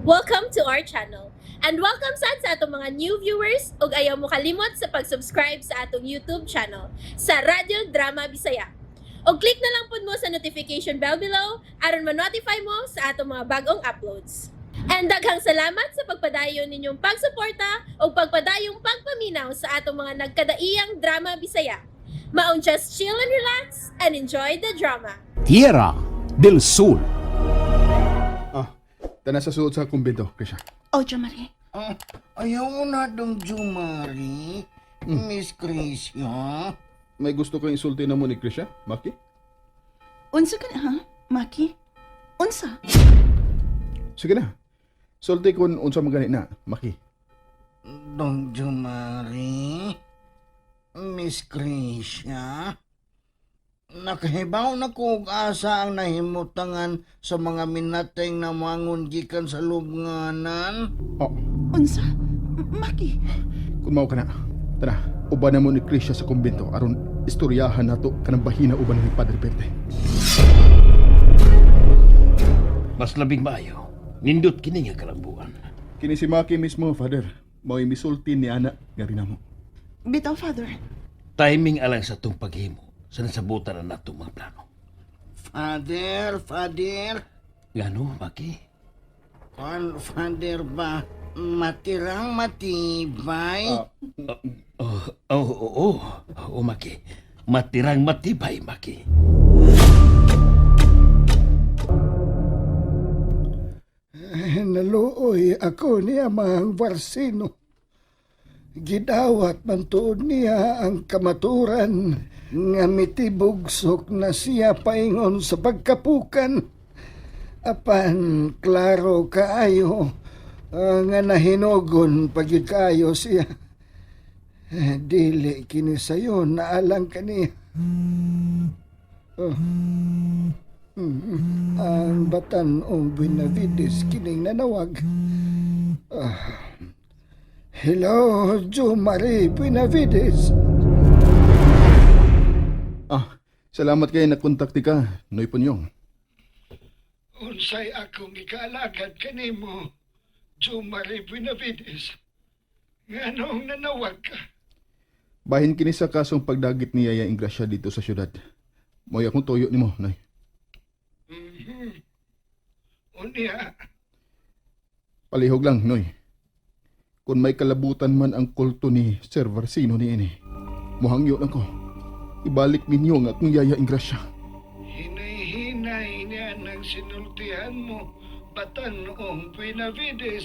Welcome to our channel. And welcome sa atong mga new viewers ug ayaw mo kalimot sa pag-subscribe sa atong YouTube channel sa Radio Drama Bisaya. O click na lang pud mo sa notification bell below aron ma-notify mo sa atong mga bagong uploads. And daghang salamat sa pagpadayon ninyong pagsuporta o pagpadayong pagpaminaw sa atong mga nagkadaiyang drama Bisaya. Maong just chill and relax and enjoy the drama. Tierra del Sur. Tana sa suot sa kumbento, Krisha. Oh, Jomari. Ayaw na dong Jumari, Miss Krisha. May gusto kang isulti na mo ni Krisha, Maki? Unsa ka na, ha? Maki? Unsa? Sige na. Sulti kun unsa magani na, Maki. Dong Jumari, Miss Krisha. Nakahibaw na kog asa ang nahimutangan sa mga minateng na mangon gikan sa lubnganan. Oh, Unsa? Maki? kun mao ka na. Tara, uban na mo ni Krisha sa kumbento aron istoryahan nato kanang bahina uban ni Padre Perte. Mas labing maayo. Nindot kini nga kalambuan. Kini si Maki mismo, Father. Mao'y misulti ni ana nga rinamo. Bitaw, Father. Timing alang sa tong paghimo sa nasabutan na natong mga plano. Father. Ngano, Maki? Father ba matirang matibay? Oo, Maki. Matirang matibay, Maki. Naluoy ako niya mga Barsino. Gidawat man tuod niya ang kamaturan nga mitibugsok na siya paingon sa pagkapukan. Apan klaro kaayo nga nahinogon pagyud kaayo siya. Dili kini sayo naalang kaniya. Ang Batan-ong Benavides kining nanawag. Hello, Jomari Benavides. Salamat kay nakontakti ka, Noy Punyong. Unsay akong ikaalagad kanimo, Jomari Benavides. Nganong nanawag ka? Bahin kini sa kasong pagdagit ni Yaya Ingrasya dito sa syudad. Mo'y akong tuyo nimo, Noy. Unya, Palihog lang, Noy. Kung may kalabutan man ang kulto ni Sir Varsino ni ini, muhangyo lang ko. Ibalik ninyo ang akong Yaya Ingrasya. hinay-hinay niya ng sinultihan mo, Batan-ong Benavides.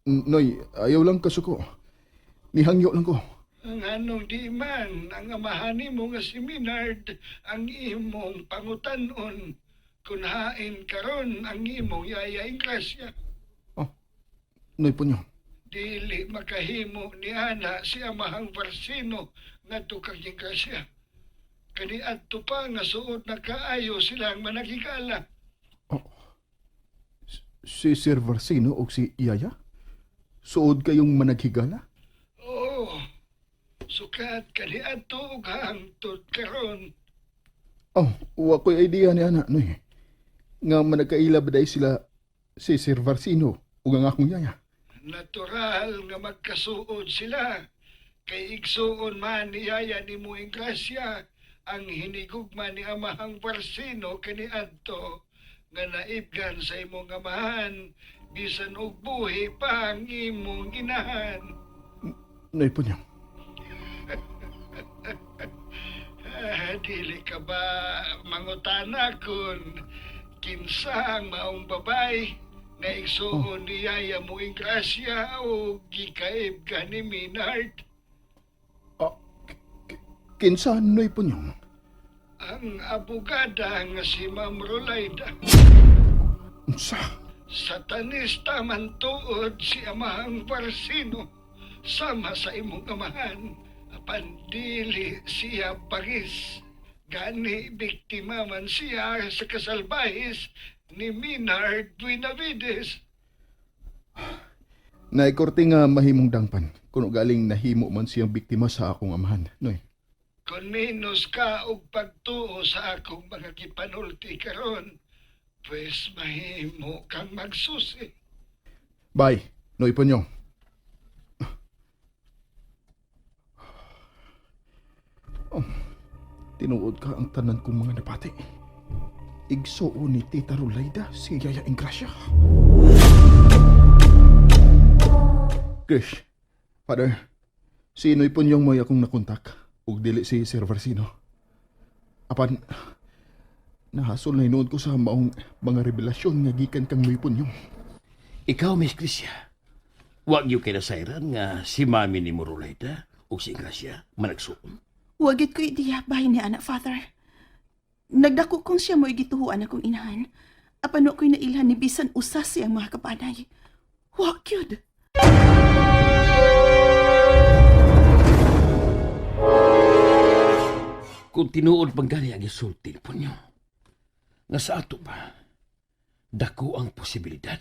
Noy, ayaw lang kasuko. Nihangyo lang ko. Ang anong di man, ang amahani mo nga si Minard, ang imong pangutanon, kunhain karon ang imong Yaya Ingrasya. Noy Punyong. Dili makahimo ni ana si amahang Varsino nga tukang Ingrasya. Kani adto pa nga suod na kaayo silang managigala. Si Sir Varsino o si Yaya? Suod kayong managhigala? Oo, sukat kani adto ug hangtod karon. Wa ko'y idea ni ana, Noy. Nga managkaila ba dahi sila si Sir Varsino o ang akong Yaya? Natural nga magkasuod sila. Kay igsuon man ni Yaya ni mo Ingrasya ang hinigugma ni amahang Varsino kani adto nga naibgan sa imong amahan bisan og buhi pa ang imong inahan. Noy Punyong. Dili ka ba mangutana kun kinsa ang maong babay na igsuon ni Yaya mo Ingrasya o gikaib ka ni Minard? Kinsa, Noy Punyong? Ang abogada nga si Ma'am Rolaida. Unsa? Satanista man tuod si amahang Varsino sama sa imong amahan. Apan dili siya pagis. Gani biktima man siya sa kasalbahis ni Minard Benavides. Naikorte nga mahimong dangpan kung galing nahimo man siyang biktima sa akong amahan, Noy. Kung minus ka og pagtuo sa akong mga gipanulti karon, pues mahimo kang magsusi. Bye, Noy Ponyong. Oh, tinuod ka ang tanan kong mga napati. Igsuo ni Tita Rolayda si Yaya Ingracia. Krish, Father, si Noy Ponyong mo'y akong nakontak ug dili si Sir Varsino. Apan, nahasol na hinuod ko sa maong mga revelasyon nga gikan kang Noy Ponyong. Ikaw, Miss Tricia, wag yung kinasayran nga si mami ni Morolaida o si Ingracia managsuon. Wagit ko ideya bahin ni anak, Father. Nagdako kong siya mo igituhuan akong inahan. Apano ko'y nailhan ni bisan usas siyang mga kapanay. Wag yun. Kung tinuod pang gani ang isulti po niyo, nga sa ato pa, dako ang posibilidad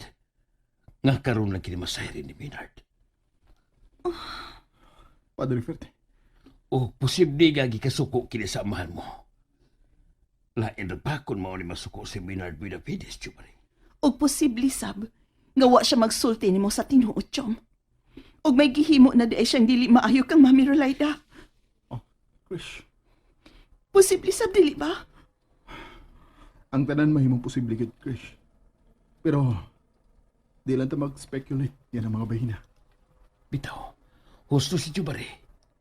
nga karon lang kinimasayri ni Minard. Padre Ferte, O posible nga gikasuko kini sa amahan mo. Lain ra pa kung mao ni masuko si Minard Buenavides, Chumari. Og posible sab, nga wa siya magsulti ni mo sa tinuod, Chom. Og may gihimo na di siyang dili maayo kang Mami Rolayda. Krish, Posible sab, dili ba? ang tanan mahimong posible gid, Krish. Pero, di lang ta mag-speculate yan ang mga bahina. Bitaw, husto si Chumari,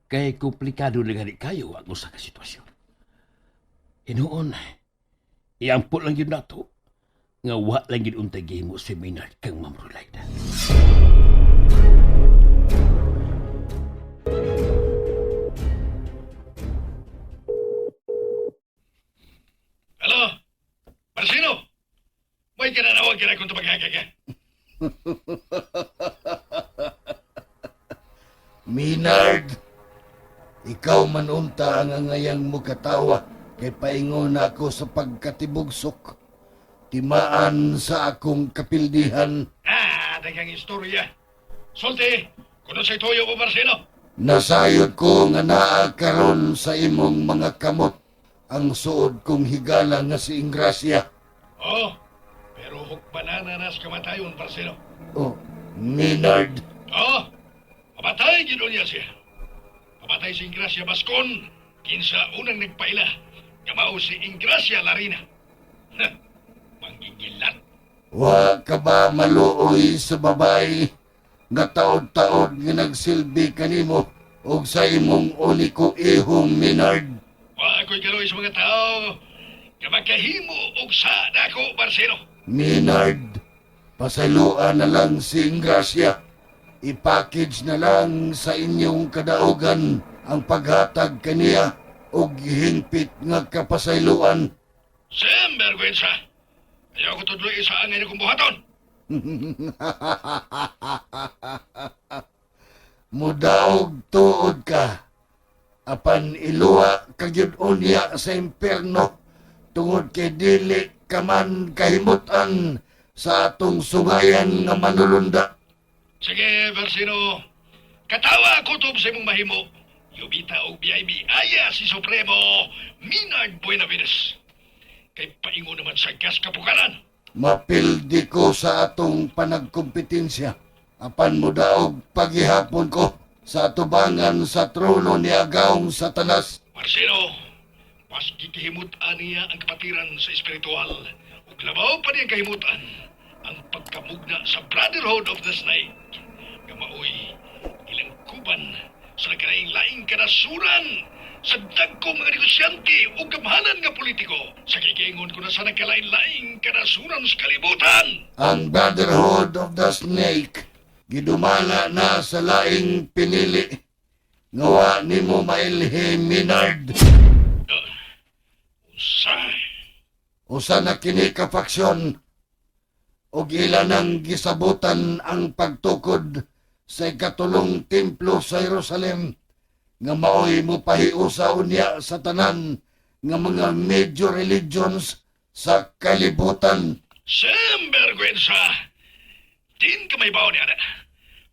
kay komplikado na gani kayo ang usa ka sitwasyon. Hinuon, iampo lang yun nato, nga wa lang yun untay gihimo si Minard kang Ma'am Rolayda. Hello? Marcino? May kinanawag ka na kung tumaghaga ka. Minard, ikaw man unta ang angayang mo katawa kay paingon ako sa pagkatibugsok. Timaan sa akong kapildihan. Daghang istorya. Sulti, kuno sa itoyo ko, Marcino. Nasayod ko nga naa karon sa imong mga kamot ang suod kong higala nga si Ingracia. Oh, pero hukbanan na nas kamatayon, Marcino. Oh, Minard, Oh, pamatay gino niya siya. Pamatay si Ingracia Bascon, kinsa unang nagpaila. Kamao si Ingracia Larina. Manggigilat. wa ka ba maluoy sa babay nga taod-taod nga nagsilbi kanimo og sa imong uniko ihong Minard? Wa ako'y galoy sa mga tao. Nga magkahimo og sa dako, Marcino. Minard, pasaluan na lang si Ingracia. I-package na lang sa inyong kadaugan ang paghatag kaniya og hingpit nga kapasayloan. Sam, Bergwensa. Ayaw ko tudloy isa ang ngayon kong buhaton. Mudaog tuod ka. Apan iluwa kagyud unya sa impyerno tungod kay dili ka man kahimutan sa atong sugayan nga manulunda. Sige, Versino. Katawa kutob sa imong mahimo. Yubita og BIB aya si Supremo Minard Buenavides. Kay paingo naman sa gas kapukaran. Mapildi ko sa atong panagkompetensya. Apan mo daog paghihapon ko sa atubangan sa trono ni Agaong Satanas. Marcelo, mas gikihimutan niya ang kapatiran sa espiritual. Ug labaw pa niyang kahimutan ang pagkamugna sa Brotherhood of the Snake. Kamaoy, ilang kuban sa nagkanaing laing kanasuran sa dagkong mga negosyante o gamhanan nga politiko. Sa kikingon ko na sa nagkalain-laing kanasuran sa kalibutan. Ang Brotherhood of the Snake gidumala na sa laing pinili. Ngawa nimo mailhim, Minard. Usay. Usa na kini ka faksyon og ilan ang gisabutan ang pagtukod sa ikatulong templo sa Jerusalem nga maoy mo pahiusa unya sa tanan nga mga major religions sa kalibutan. Sam Bergwensa, din ka may baon niya.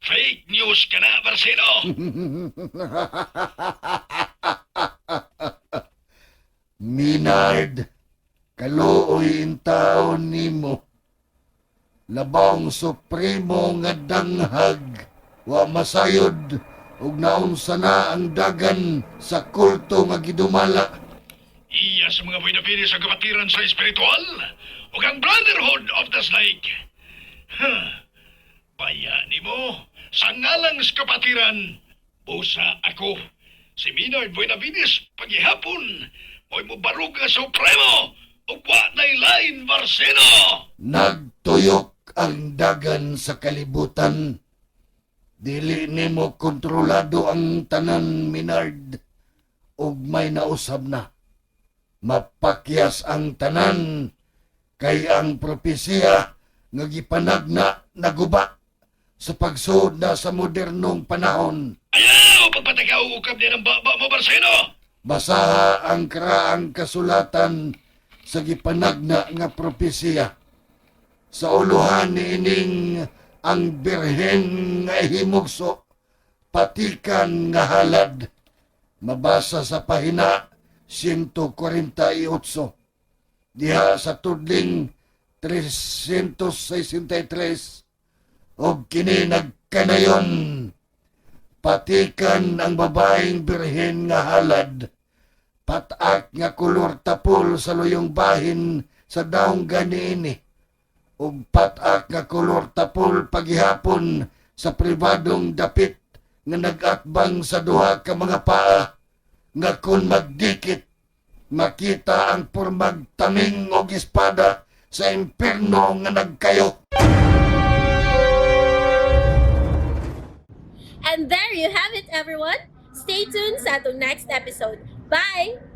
Fake news ka na, Marcelo. Minard, kaluoy in taon nimo. Labong supremo nga danghag, wa masayod, ug naunsa na ang dagan sa kulto nga gidumala. Iya sa mga buwinabini sa kapatiran sa espiritual o ang Brotherhood of the Snake. Paya ni mo, sa ngalang sa kapatiran, busa ako. Si Minard Buenavides, paghihapon, mo'y mubarog nga supremo o wa na'y lain Barseno. Nagtuyok ang dagan sa kalibutan. Dili nimo kontrolado ang tanan, Minard, ug may nausab na. Mapakyas ang tanan, kay ang propesya nga gipanagna naguba sa pagsuod na sa modernong panahon. Ayaw, pagpatagaw ukab niya ng baba mo, Barseno. Basaha ang karaang kasulatan sa gipanagna nga propesya. Sa uluhan niining ang birhen nga himugso, patikan nga halad. Mabasa sa pahina 148. Diha sa tudling 363 o kini nagkanayon. Patikan ang babaeng birhen nga halad. Patak nga kulor tapol sa luyong bahin sa daong ganiini. Ug patak nga kulor tapol paghihapon sa pribadong dapit nga nagatbang sa duha ka mga paa nga kun magdikit makita ang pormag taming og espada sa impierno nga nagkayo. And there you have it, everyone. Stay tuned sa atong next episode. Bye!